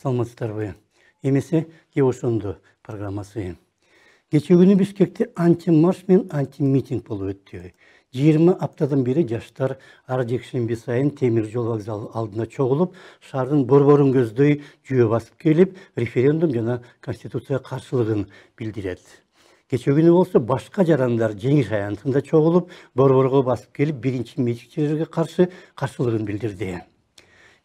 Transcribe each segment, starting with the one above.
Саламатсыздарбы? Эмесе Ошондо программасы. Кече күнү Бишкекте анти-марш менен анти-митинг болуп өттү. 20 аптадан бери жаштар ар жекшемби сайын темир жол вокзалы алдына чогулуп, шаардын борборун көздөй жүйө басып келип, референдум жана конституцияга каршылыгын билдирет. Кече күнү болсо башка жарандар жеңиш аянтында чогулуп, борборго басып келип, биринчи митингчилерге каршылыгын билдирди.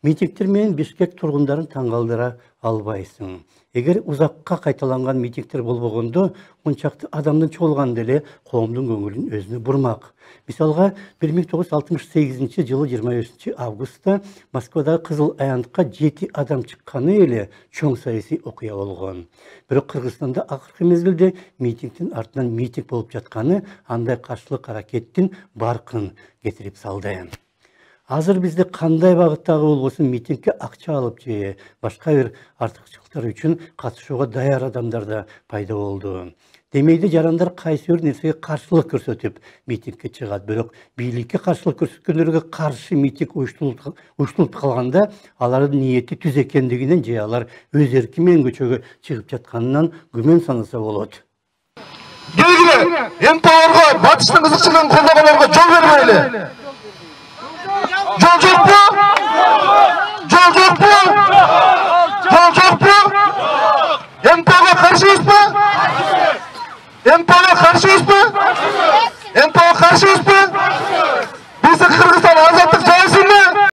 Митингтер менен Бишкек тургундарын таң калтыра албайсың. Эгер узакка кайталанган митингтер болбогондо, унчакты адамдын чогулганда эле коомдун көңүлүн өзүнө бурмак. Мисалга 1968 жылы 25 августта Москвадагы Кызыл аянтка 7 адам чыкканы эле чоң саясий окуя болгон. Бирок Кыргызстанда акыркы мезгилде митингдин артынан митинг болуп жатканы андай каршылык аракеттин баркын кетирип салды. Азыр бизде кандай багыттагы болбосун митингге акча алып же башка бир артыкчылыктар үчүн катышууга даяр адамдар да пайда болду. Демейде жарандар кайсы бир нерсеге каршылык көрсөтүп митингге чыгат, бирок бийликке каршылык көрсөткөндөргө каршы митинг уюштурулуп калганда алардын ниети түз экендигинен же алар өз эрки менен көчөгө чыгып жатканынан күмөн санаса болот. Белгиле, МТОрго батыштын кызыкчылыгын колдогондорго жол бермейли. Жол жокпу? Жол жокпу? Жол жокпу? МТОга каршыбызбы? МТОга каршыбызбы? МТОга каршыбызбы? Биздин Кыргызстан азаттык жабылсынбы?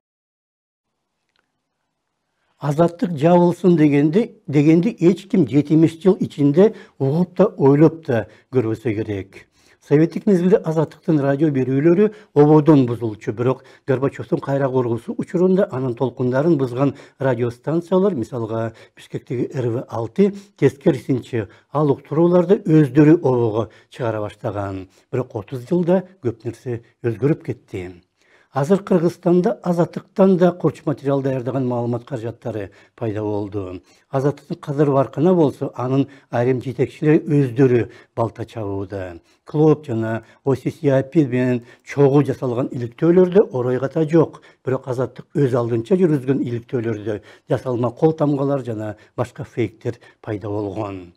Азаттык жабылсын дегенди эч ким 70 жыл ичинде угуп да ойлоп да көрбөсө керек. Советтик мезгилде азаттыктын радио берүүлөрү ободон бузулчу, бирок Горбачевдун кайра кургусу учурунда анын толкундарын бузган радиостанциялар, мисалга Бишкектеги РВ-6 тескерисинче ал уктурууларды өздөрү обого чыгара баштаган. Бирок 30 жылда көп нерсе өзгөрүп кетти. Азыр Кыргызстанда азаттыктан да курч материал даярдаган маалымат каражаттары пайда болду. Азаттыктын кадыр баркына болсо, анын айрым жетекчилери өздөрү балта чабууда. Клоп жана Осисиапи менен чогуу жасалган иликтөөлөрдө оройгата жок, бирок азаттык өз алдынча жүргүзгөн иликтөөлөрдө жасалма кол тамгалар жана башка фейктер пайда болгон.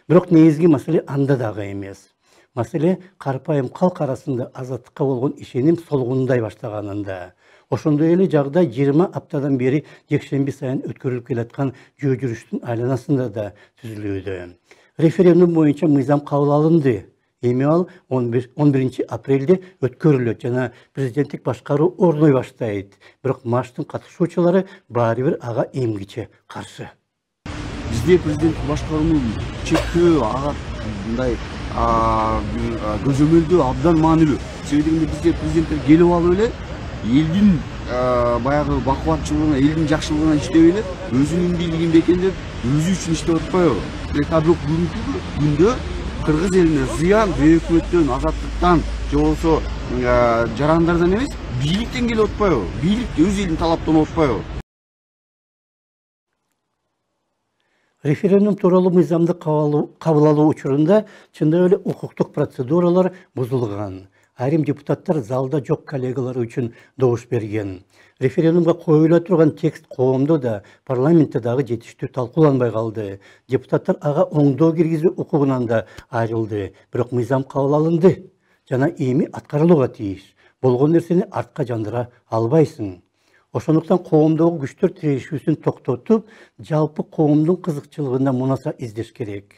Бирок негизги маселе анда дагы эмес. Маселе карпайым калк арасында азаттыкка болгон ишеним солгундай баштаганында. Ошондой эле жагдай 20 аптадан бери жекшемби сайын өткөрүлүп келаткан жөө жүрүштүн айланасында да түзүлүүдө. Референдум боюнча мыйзам кабыл алынды. Эми ал 11 апрелде өткөрүлөт жана президенттик башкаруу орной баштайт. Бирок марштын катышуучулары баары бир ага эмгиче каршы. Бизде президенттик башкаруунун чектөө ага мындай көзөмөлдөө абдан маанилүү. Себеби бизде президенттер келип алып эле элдин баягы бакубатчылыгына, элдин жакшылыгына иштеп эле өзүнүн бийлигин бекемдеп, өзү үчүн иштеп атпайбы. Бирок бүгүнкү күндө Кыргыз элине зыян өкмөттөн, азаттыктан, же болбосо жарандардан эмес, бийликтен келип атпайбы. Бийлик өз элин талаптанып атпайбы. Референдум тууралуу мыйзамды кабыл алуу учурунда чындап эле укуктук процедуралар бузулган. Айрым депутаттар залда жок коллегалары үчүн добуш берген. Референдумга коюла турган текст коомдо да, парламентте дагы жетиштүү талкууланбай калды. Депутаттар ага оңдоо киргизүү укугунан да айрылды. Бирок мыйзам кабыл алынды жана эми аткарылууга тийиш. Болгон нерсени артка жандыра албайсың. Ошондуктан коомдогу күчтөр тирешүүсүн токтотуп, жалпы коомдун кызыкчылыгына мунаса издеш керек.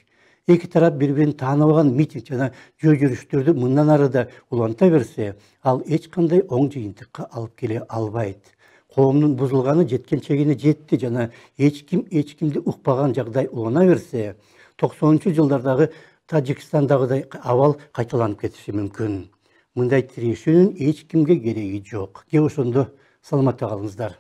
Эки тарап бири-бирин тааныбаган митинг жана жөө жүрүштөрдү мындан ары да уланта берсе, ал эч кандай оң жыйынтыкка алып келе албайт. Коомдун бузулганы жеткен чегине жетти жана эч кимди укпаган жагдай улана берсе, 90-жылдардагы Тажикстандагыдай абал кайталанып кетиши мүмкүн. Мындай тирешүүнүн эч кимге кереги жок. Ошондо саламатта калыңыздар.